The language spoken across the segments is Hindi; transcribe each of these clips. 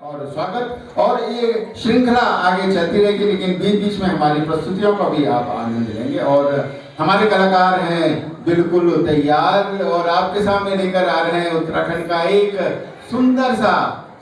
और स्वागत। और ये श्रृंखला आगे चलती रहेगी, लेकिन बीच बीच में हमारी प्रस्तुतियों का भी आप आनंद लेंगे। और हमारे कलाकार हैं बिल्कुल तैयार और आपके सामने लेकर आ रहे हैं उत्तराखंड का एक सुंदर सा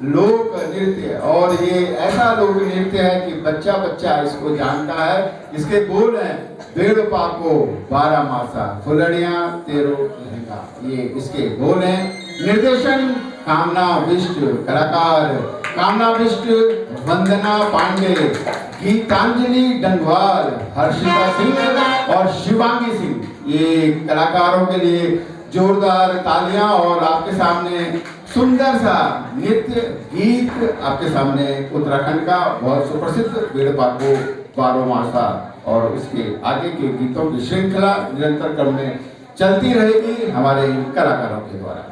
लोक नृत्य। और ये ऐसा लोक नृत्य है कि बच्चा बच्चा इसको जानता है। इसके बोल हैं बेड़ पाको 12 मासा फुलड़ियां तेरो लहंगा, ये इसके बोल हैं। निर्देशन कामना बिष्ट, कलाकार कामना बिष्ट, वंदना पांडे, गीतांजलि डंगवाल, हर्षिता सिंह और शिवांगी सिंह। ये कलाकारों के लिए जोरदार तालियां। और आपके सामने सुंदर सा नृत्य गीत आपके सामने उत्तराखंड का बहुत सुप्रसिद्ध बेड़ पाको 12 मासा और उसके आगे के गीतों की श्रृंखला निरंतर क्रम में चलती रहेगी हमारे कलाकारों के द्वारा।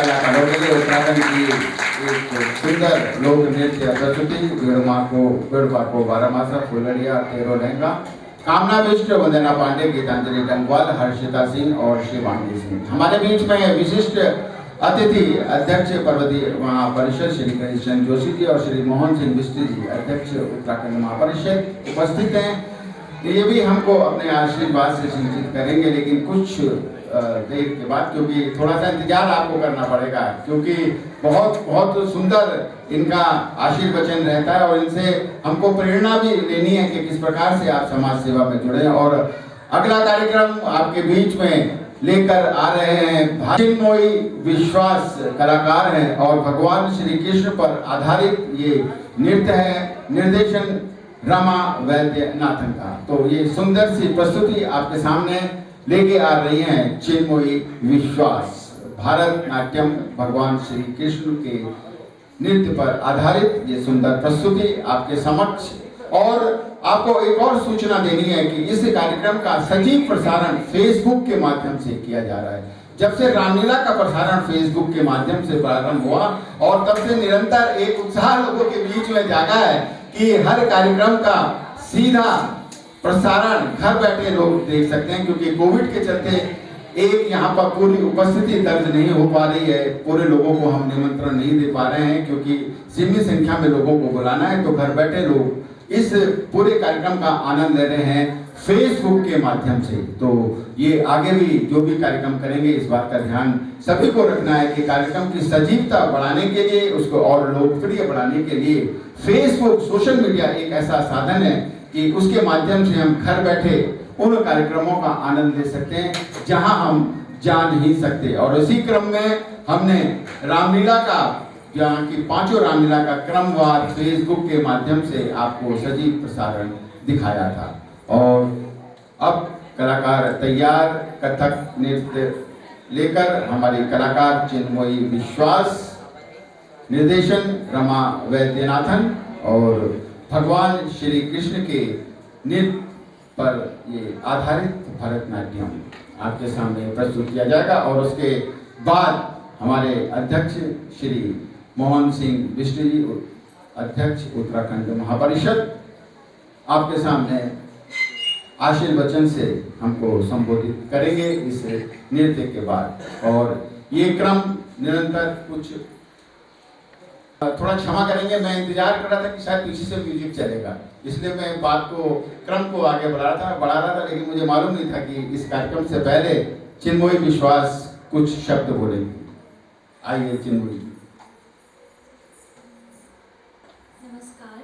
कलाकारों के लिए उत्तराखंड की एक सुंदर लोक नृत्य प्रस्तुति गढ़वा को बारामासा फुलरिया तेरो लहंगा कामना विष्ट वंदना पांडे गीतांजलि डंगवाल हर्षिता सिंह और शिवांगी सिंह। हमारे बीच में विशिष्ट अतिथि अध्यक्ष पर्वतीय महापरिषद श्री कृष्ण जोशी जी और श्री मोहन सिंह बिष्ट जी अध्यक्ष उत्तराखंड महापरिषद उपस्थित हैं। ये भी हमको अपने आशीर्वाद से सिंचित करेंगे, लेकिन कुछ देर के बाद, क्योंकि थोड़ा सा इंतजार आपको करना पड़ेगा, क्योंकि बहुत बहुत सुंदर इनका आशीर्वचन रहता है और इनसे हमको प्रेरणा भी लेनी है कि किस प्रकार से आप समाज सेवा में जुड़े। और अगला कार्यक्रम आपके बीच में लेकर आ रहे हैं चिन्मयी विश्वास कलाकार हैं और भगवान श्री कृष्ण पर आधारित ये नृत्य है, निर्देशन रमा वैद्यनाथन का। तो ये सुंदर सी प्रस्तुति आपके सामने लेके आ रही हैं चिन्मयी विश्वास, भारतनाट्यम भगवान श्री कृष्ण के नृत्य पर आधारित ये सुंदर प्रस्तुति आपके समक्ष। और आपको एक और सूचना देनी है कि इस कार्यक्रम का सजीव प्रसारण फेसबुक के माध्यम से किया जा रहा है। जब से रामलीला का प्रसारण फेसबुक के माध्यम से प्रारंभ हुआ और तब से निरंतर एक उत्साह लोगों के बीच में जागा है कि हर कार्यक्रम का सीधा प्रसारण घर बैठे लोग देख सकते हैं, क्योंकि कोविड के चलते एक यहाँ पर पूरी उपस्थिति दर्ज नहीं हो पा रही है, पूरे लोगों को हम निमंत्रण नहीं दे पा रहे हैं, क्योंकि सीमित संख्या में लोगों को बुलाना है। तो घर बैठे लोग इस पूरे कार्यक्रम का आनंद ले रहे हैं फेसबुक के माध्यम से। तो ये आगे भी जो भी कार्यक्रम करेंगे, इस बात का ध्यान सभी को रखना है कि कार्यक्रम की सजीवता बढ़ाने के लिए, उसको और लोकप्रिय बनाने के लिए फेसबुक सोशल मीडिया एक ऐसा साधन है कि उसके माध्यम से हम घर बैठे उन कार्यक्रमों का आनंद ले सकते हैं जहां हम जा नहीं सकते। और इसी क्रम में हमने रामलीला का, जहाँ की पांचों रामलीला का क्रमवार फेसबुक के माध्यम से आपको सजीव प्रसारण दिखाया था। और अब कलाकार तैयार कथक नृत्य लेकर हमारी कलाकार चिन्मयी विश्वास, निर्देशन रमा वैद्यनाथन और भगवान श्री कृष्ण के नृत्य पर ये आधारित भरतनाट्यम आपके सामने प्रस्तुत किया जाएगा। और उसके बाद हमारे अध्यक्ष श्री मोहन सिंह बिष्ट जी अध्यक्ष उत्तराखंड महापरिषद आपके सामने आशीर्वचन से हमको संबोधित करेंगे इस नृत्य के बाद। और ये क्रम निरंतर कुछ थोड़ा क्षमा करेंगे, मैं इंतजार कर रहा था कि शायद पीछे से म्यूजिक चलेगा, इसलिए मैं बात को क्रम को आगे बढ़ा रहा था, लेकिन मुझे मालूम नहीं था कि इस कार्यक्रम से पहले चिन्मयी विश्वास कुछ शब्द बोलेंगे। आइए चिन्मयी। नमस्कार।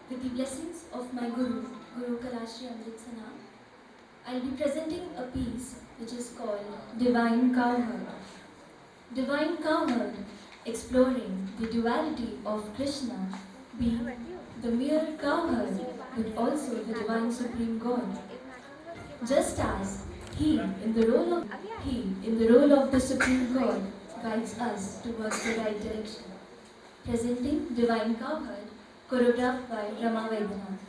With the blessings of my Guru, Guru Kalashri Amrit Sana, I'll be presenting a piece which is called Divine Cowherd. Divine Cowherd, exploring the duality of Krishna, being the mere cowherd, but also the divine supreme God. Just as he, in the role of the supreme God, guides us towards the right direction. Presenting Divine Cowherd, choreographed by Rama Vaidyanathan.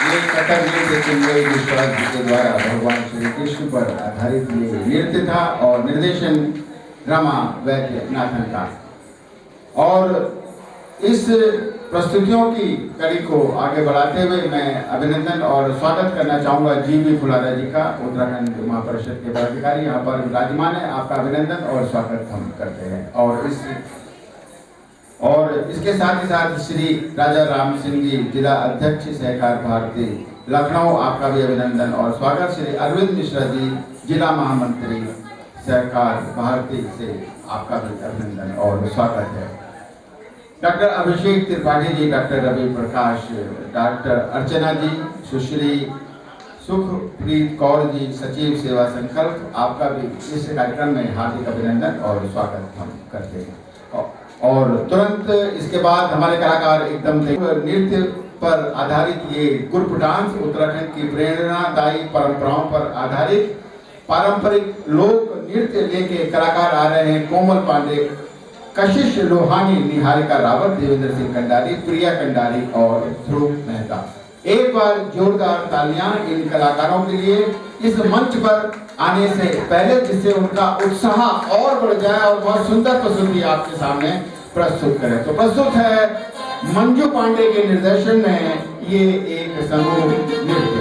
ये कथक नृत्य चिन्मयी विश्वास जी के द्वारा भगवान श्री कृष्ण पर आधारित ये नृत्य था और निर्देशन रमा वैद्यनाथन का। और इस प्रस्तुतियों की कड़ी को आगे बढ़ाते हुए मैं अभिनंदन और स्वागत करना चाहूँगा जी.बी. फुलारा जी का, उत्तराखंड महापरिषद के पदाधिकारी यहाँ पर विराजमान है। आपका अभिनंदन और स्वागत हम करते हैं। और इसके साथ ही साथ श्री राजा राम सिंह जी, जिला अध्यक्ष सहकार भारती लखनऊ, आपका भी अभिनंदन और स्वागत। श्री अरविंद मिश्रा जी, जिला महामंत्री सहकार भारती से आपका भी अभिनंदन और स्वागत है। डॉक्टर अभिषेक त्रिपाठी जी, डॉक्टर रवि प्रकाश, डॉक्टर अर्चना जी, सुश्री सुखप्रीत कौर जी, सचिव सेवा संकल्प, आपका भी इस कार्यक्रम में हार्दिक अभिनंदन और स्वागत हम करते हैं। और तुरंत इसके बाद हमारे कलाकार एकदम नृत्य पर आधारित ये ग्रुप डांस, उत्तराखंड की प्रेरणादायी परंपराओं पर आधारित पारंपरिक लोक नृत्य लेके कलाकार आ रहे हैं। कोमल पांडे, कशिश लोहानी, निहारिका रावत, देवेंद्र सिंह कंडारी, प्रिया कंडारी और ध्रुव मेहता। एक बार जोरदार तालियां इन कलाकारों के लिए इस मंच पर आने से पहले, जिससे उनका उत्साह और बढ़ जाए और बहुत सुंदर प्रस्तुति आपके सामने प्रस्तुत करें। तो प्रस्तुत है मंजू पांडे के निर्देशन में ये एक समूह नृत्य।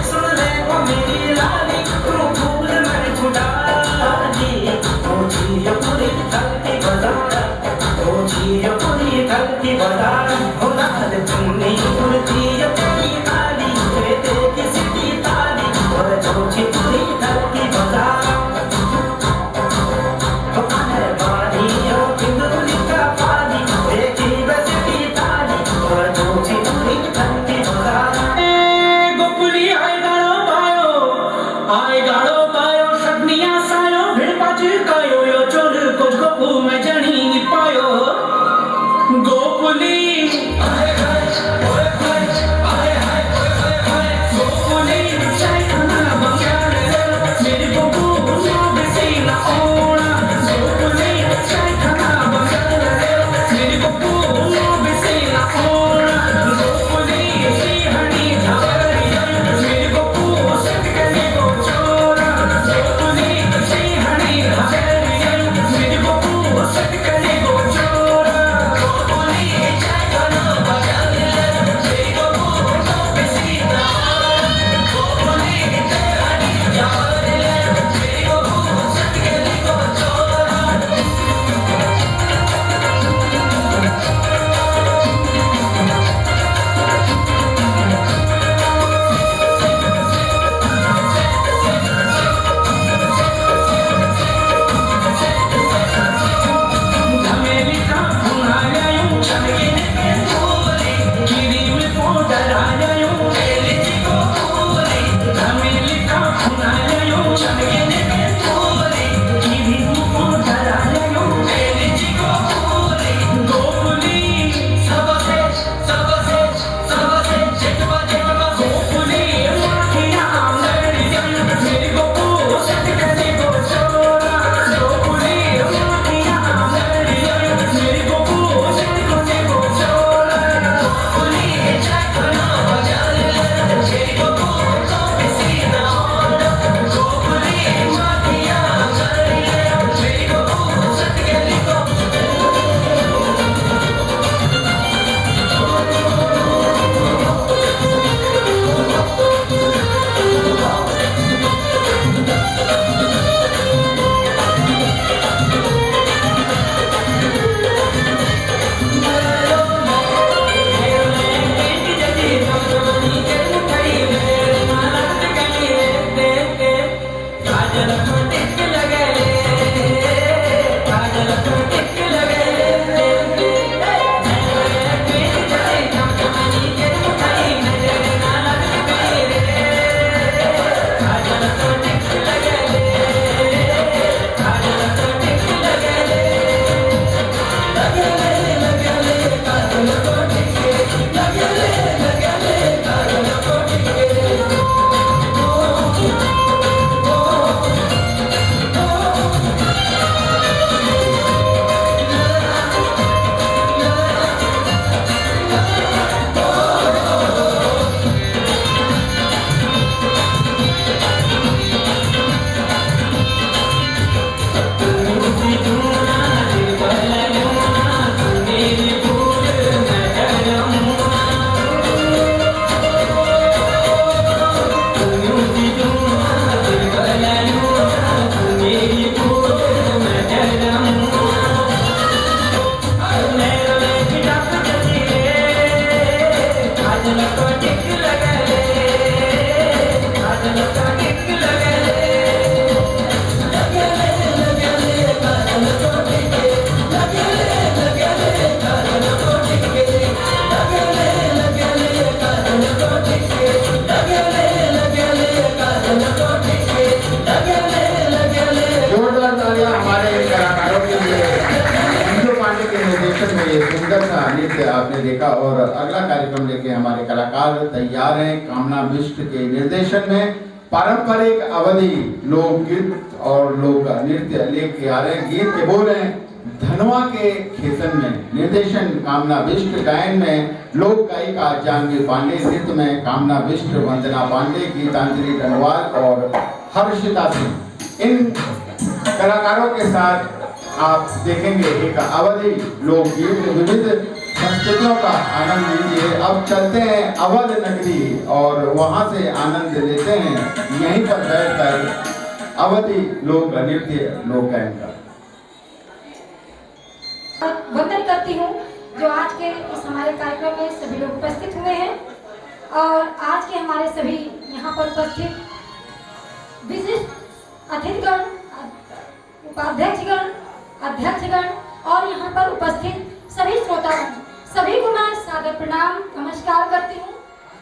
सुन ले ओ मेरी लाली, तू फूल मैं छुड़ा ये सुंदर सा नृत्य आपने देखा और अगला कार्यक्रम लेके हमारे कलाकार तैयार हैं। कामना बिष्ट के निर्देशन में पारंपरिक अवधि लोकगीत और लोक नृत्य लेके आ रहे हैं। गीत के बोल हैं धनवा के खेतन में, निर्देशन कामना बिष्ट, गायन में लोक गायिका जानवी पांडे, नृत्य में कामना बिष्ट, वंदना पांडे, गीतांजलि डनवाल और हर्षिता सिंह। इन कलाकारों के साथ आप देखेंगे एक अवधि लोकगीत, विविध संस्कृतियों का आनंद लीजिए। अब चलते हैं अवध नगरी और वहां से आनंद लेते हैं यहीं पर बैठकर अवधि लोक नृत्य लोक गायन का। वंदन करती हूँ जो आज के इस हमारे कार्यक्रम में सभी लोग उपस्थित हुए हैं और आज के हमारे सभी यहाँ पर उपस्थित विशिष्ट अतिथिगण, उपाध्यक्षगण, अध्यक्षगण और यहाँ पर उपस्थित सभी श्रोतागण, सभी को मैं सादर प्रणाम नमस्कार करती हूँ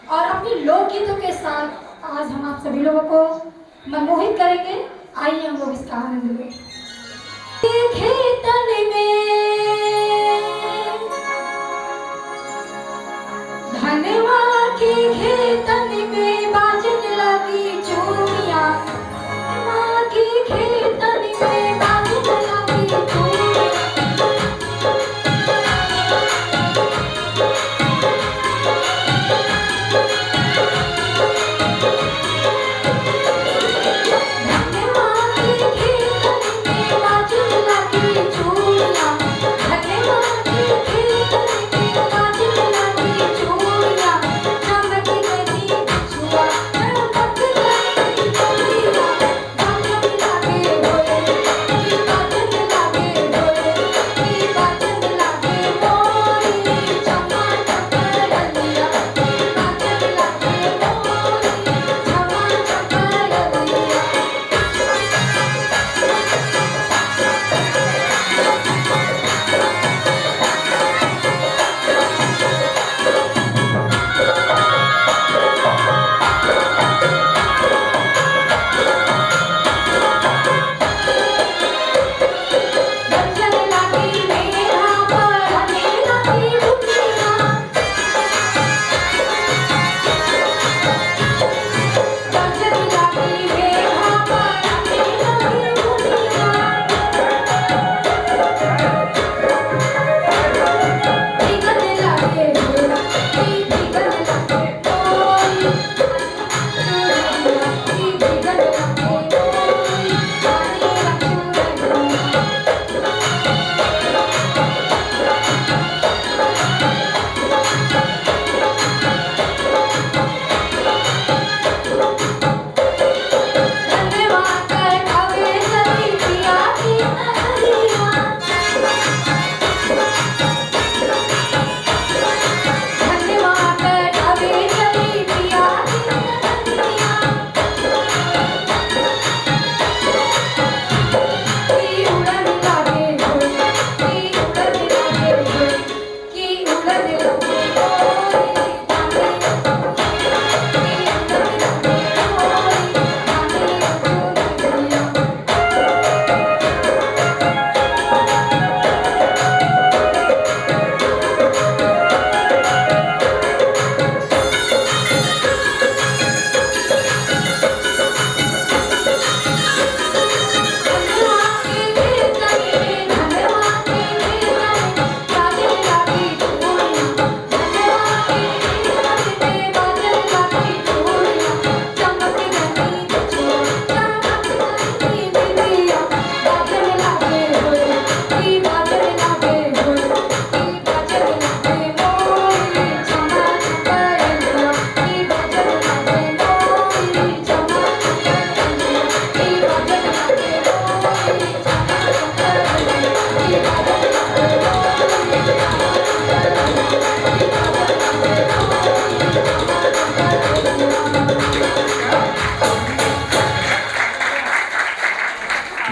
और अपनी लोकगीतों के साथ आज हम आप सभी लोगों को मनमोहित करेंगे। आइए हम लोग इसका आनंद लें। खेतन में धनवा के खेतन में बाजने लगी चूड़ियां, धनवा के खेतन में बाजने लगी चूड़ियां।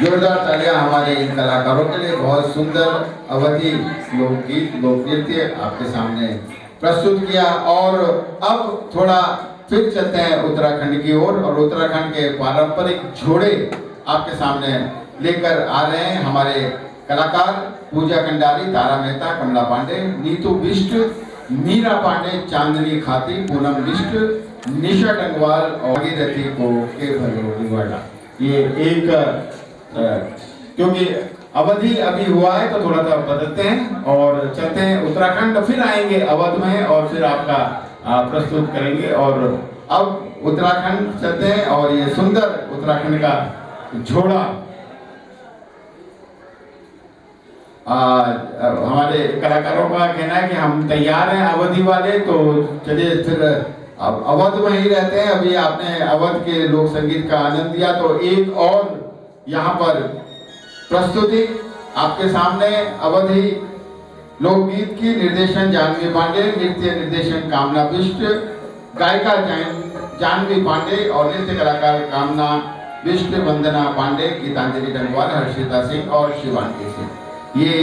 जोरदार तालियां हमारे इन कलाकारों के लिए। बहुत सुंदर अवधि लोकगीत लोक नृत्य आपके सामने प्रस्तुत किया। और अब थोड़ा फिर चलते हैं उत्तराखंड की ओर और उत्तराखंड के पारंपरिक झोड़े आपके सामने लेकर आ रहे हैं हमारे कलाकार पूजा कंडारी, तारा मेहता, कमला पांडे, नीतू बिष्ट, मीरा पांडे, चांदनी खाती, पूनम बिष्ट, निशा डंगवाल और भागीरथी को केवल। ये एक क्योंकि अवधि अभी हुआ है तो थोड़ा सा बदलते हैं और चलते हैं उत्तराखंड, फिर आएंगे अवध में और फिर आपका प्रस्तुत करेंगे। और अब उत्तराखंड चलते हैं और ये सुंदर उत्तराखंड का झोड़ा हमारे कलाकारों का कहना है कि हम तैयार हैं अवधि वाले, तो चलिए फिर अब अवध में ही रहते हैं। अभी आपने अवध के लोक संगीत का आनंद लिया, तो एक और यहाँ पर प्रस्तुति आपके सामने अवधि लोकगीत की। निर्देशन जानवी पांडे, नृत्य निर्देशन कामना बिष्ट, गायिका जानवी पांडे और नृत्य कलाकार कामना बिष्ट, वंदना पांडे, गीतांजलि डंगवाल, हर्षिता सिंह और शिवांगी सिंह। ये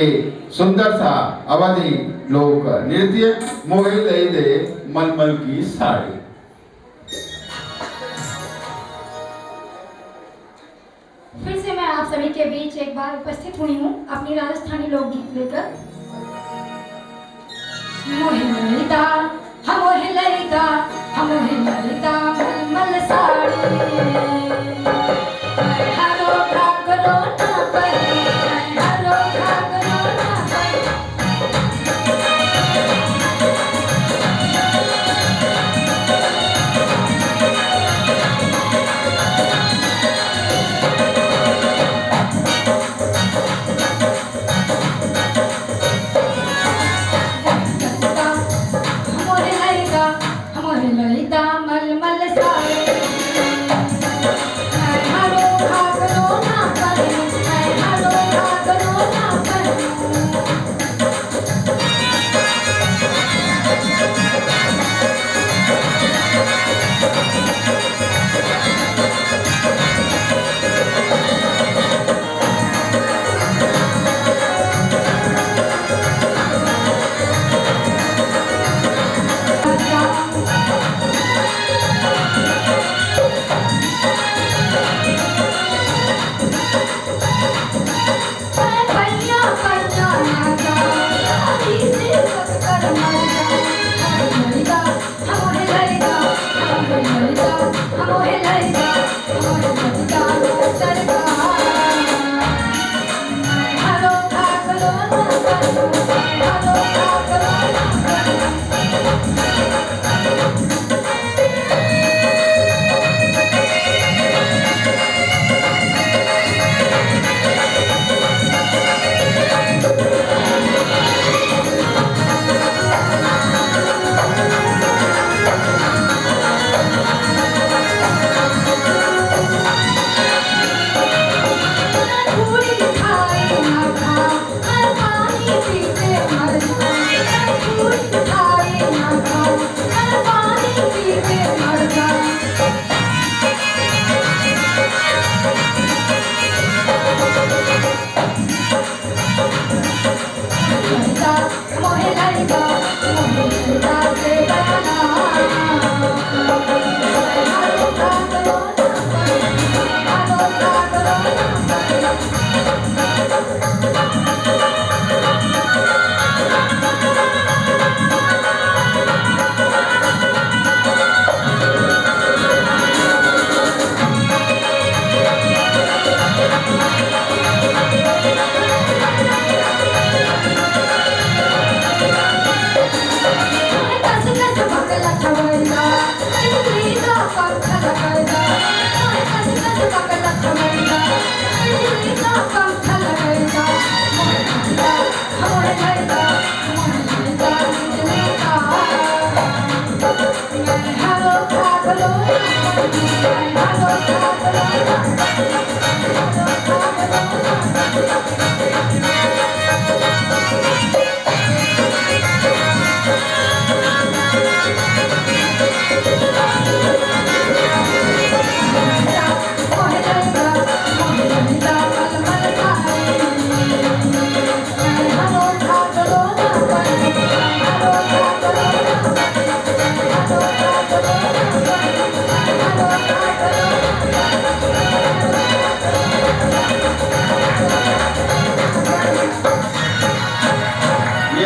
सुंदर सा अवधि लोक नृत्य मोहे लई दे मलमल की साड़ी। फिर से मैं आप सभी के बीच एक बार उपस्थित हुई हूँ अपनी राजस्थानी लोकगीत लेकर। मोहे ललिता मोहे ललिता मोहे ललिता मलमल साड़ी, हरो घाघरो ना पहने, हरो घाघरो ना पहने। ललिता मलमल साड़ी, हरो घाघरो ना पहने, हरो घाघरो ना पहने।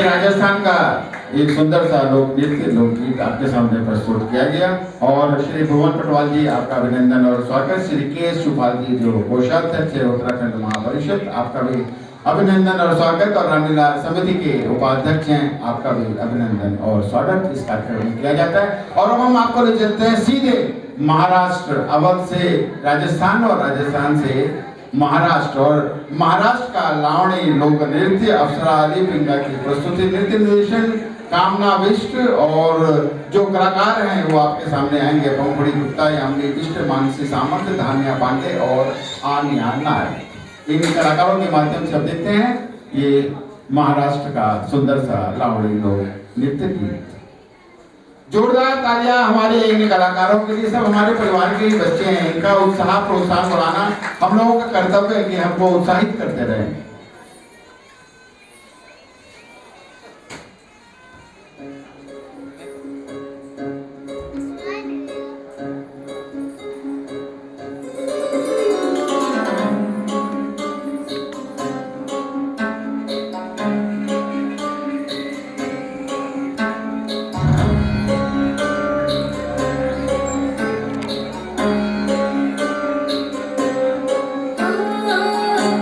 राजस्थान का एक सुंदर सा लोक नृत्य लोकगीत आपके सामने प्रस्तुत किया गया। और श्री भुवन पटवाल जी आपका अभिनंदन और स्वागत। श्री के सुपाल जी जो कोषाध्यक्ष है उत्तराखंड महापरिषद, आपका भी अभिनंदन और स्वागत। और रामलीला समिति के उपाध्यक्ष हैं, आपका भी अभिनंदन और स्वागत इस कार्यक्रम में किया जाता है। और अब हम आपको ले चलते हैं सीधे महाराष्ट्र, अवध से राजस्थान और राजस्थान से महाराष्ट्र। और महाराष्ट्र का लावणी लोक नृत्य अप्सरा अली पिंगा की प्रस्तुति, नृत्य निर्देशन कामना विष्ट। और जो कलाकार हैं वो आपके सामने आएंगे, पंखुड़ी गुप्ता, यामिनी विष्ट, मानसी सामंत, धान्या पांडे और आन्या नायक। इन कलाकारों के माध्यम से अब देखते हैं ये महाराष्ट्र का सुंदर सा लावणी लोक नृत्य गीत। जोरदार तालियां हमारे इन कलाकारों के लिए। सब हमारे परिवार के ही बच्चे हैं, इनका उत्साह प्रोत्साहन बढ़ाना हम लोगों का कर्तव्य है कि हमको उत्साहित करते रहें।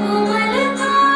कोमल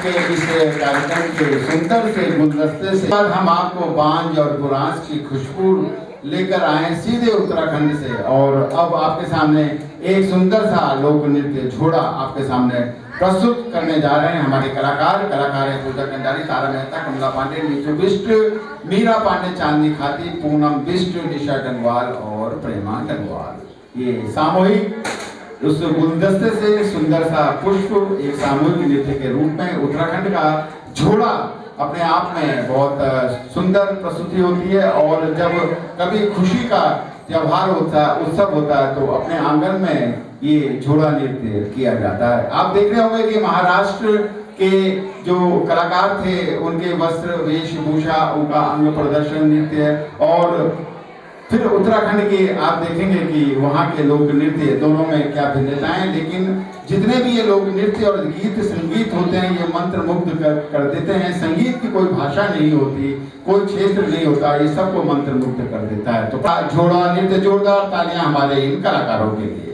के इस कार्यक्रम के सुंदर से गुलदस्ते से बाद हम आपको बांज और गुरांस की खुशबू लेकर आए सीधे उत्तराखंड से। और अब आपके सामने एक सुंदर सा लोक नृत्य झोड़ा आपके सामने प्रस्तुत करने जा रहे हैं हमारे कलाकार हैं पूजा कंडारी, तारा मेहता, कमला पांडे, नीतू बिष्ट, मीरा पांडे, चांदनी खाती, पूनम बिष्ट, निशा डंगवाल और प्रेमा डंगवाल। ये सामूहिक उस गुलदस्ते से सुंदर सा पुष्प एक सामूहिक नृत्य के रूप में उत्तराखंड का झोड़ा अपने आप में बहुत सुंदर प्रस्तुति होती है। और जब कभी खुशी का त्योहार होता है, उत्सव होता है, तो अपने आंगन में ये झोड़ा नृत्य किया जाता है। आप देख रहे होंगे कि महाराष्ट्र के जो कलाकार थे उनके वस्त्र वेशभूषा, उनका अंग प्रदर्शन नृत्य, और फिर उत्तराखंड के आप देखेंगे कि वहाँ के लोक नृत्य दोनों में क्या भिन्नताएं। लेकिन जितने भी ये लोक नृत्य और गीत संगीत होते हैं ये मंत्र मुग्ध कर देते हैं। संगीत की कोई भाषा नहीं होती, कोई क्षेत्र नहीं होता, ये सबको मंत्र मुग्ध कर देता है। तो झोड़ा नृत्य, जोरदार तालियां हमारे इन कलाकारों के लिए।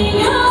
Yeah.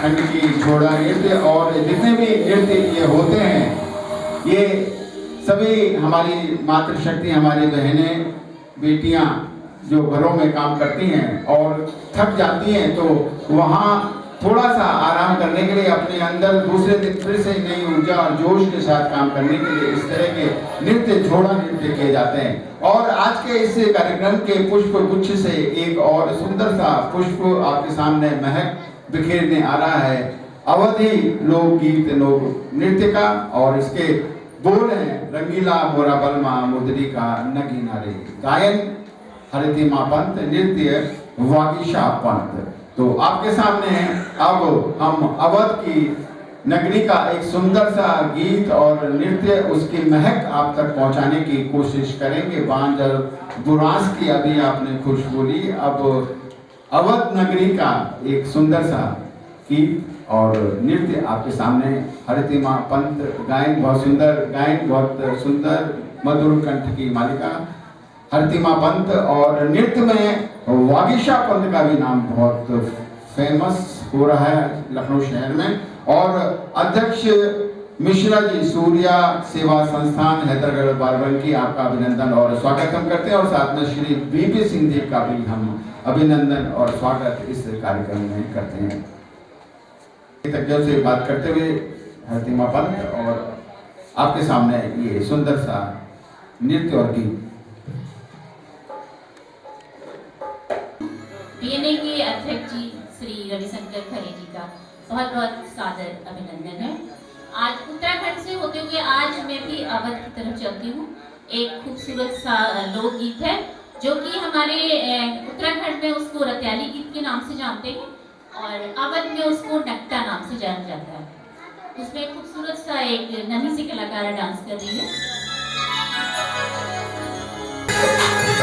खंड की घोड़ा नृत्य और जितने भी नृत्य ये होते हैं, ये सभी हमारी मातृशक्ति, हमारी बहनें, बेटियां जो घरों में काम करती हैं और थक जाती हैं, तो वहाँ थोड़ा सा आराम करने के लिए अपने अंदर दूसरे दिन फिर से नई ऊर्जा और जोश के साथ काम करने के लिए इस तरह के नृत्य, घोड़ा नृत्य किए जाते हैं। और आज के इस कार्यक्रम के पुष्प गुच्छ से एक और सुंदर सा पुष्प आपके सामने महक बिखेरने आ रहा है, अवधि लोकगीत लोक नृत्य का। और इसके बोल हैं, रंगीला मोरा बलमा मुदरी का नगीना रे। गायन हरितिमा पंत, नृत्य वागीशा पंत। तो आपके सामने अब हम अवध की नगरी का एक सुंदर सा गीत और नृत्य, उसकी महक आप तक पहुंचाने की कोशिश करेंगे। बांजर बुरांस की अभी आपने खुशबू ली, अब अवध नगरी का एक सुंदर सा गीत और नृत्य आपके सामने। हरितिमा पंत गायन बहुत सुंदर, गायन बहुत सुंदर, मधुर कंठ की मालिका हरितिमा पंत, और नृत्य में वागीशा पंत का भी नाम बहुत फेमस हो रहा है लखनऊ शहर में। और अध्यक्ष मिश्रा जी, सूर्या सेवा संस्थान हैदरगढ़ बारबंकी, आपका अभिनंदन और स्वागत हम करते हैं। और साथ में श्री बीपी सिंह जी का भी हम अभिनंदन और स्वागत इस कार्यक्रम में करते हैं। तज्ञों से बात करते हुए हरितिमा पंत और आपके सामने ये सुंदर सा नृत्य और गीत। डीएनए के अध्यक्ष जी श्री रविशंकर खरे जी का बहुत बहुत सादर अभिनंदन है। आज उत्तराखंड से होते हुए आज मैं भी अवध की तरफ चलती हूँ। एक खूबसूरत सा लोकगीत है जो कि हमारे उत्तराखंड में उसको रत्याली गीत के नाम से जानते हैं और अवध में उसको नक्टा नाम से जाना जाता है। उसमें खूबसूरत सा एक नन्ही सी कलाकार डांस कर रही है। Thank you.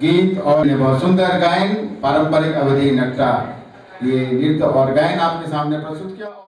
गीत और बहुत सुंदर गायन, पारंपरिक अवधी नट्टा, ये नृत्य और गायन आपके सामने प्रस्तुत किया।